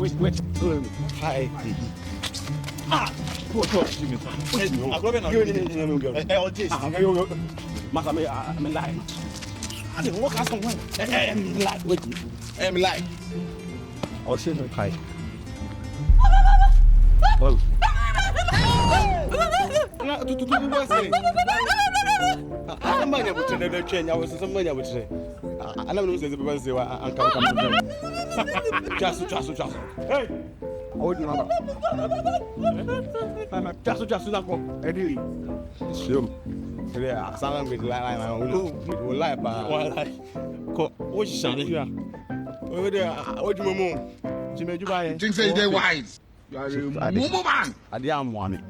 Wait. Hi. What's up? I'm lying. I didn't walk out somewhere. I'm lying. Wait. I'm lying. I'll say no. Hi. Well. I'm going to put the chain. I was somebody I would say. I never know the people say, I'm coming to just. Hey! I would not. Just not go. Eddie. Sure. Yeah, someone with lie. Will lie, but what you say here? Over there, what do you mean? Jimmy, you buy it? Think say they wise. You are a mumu man. I am one.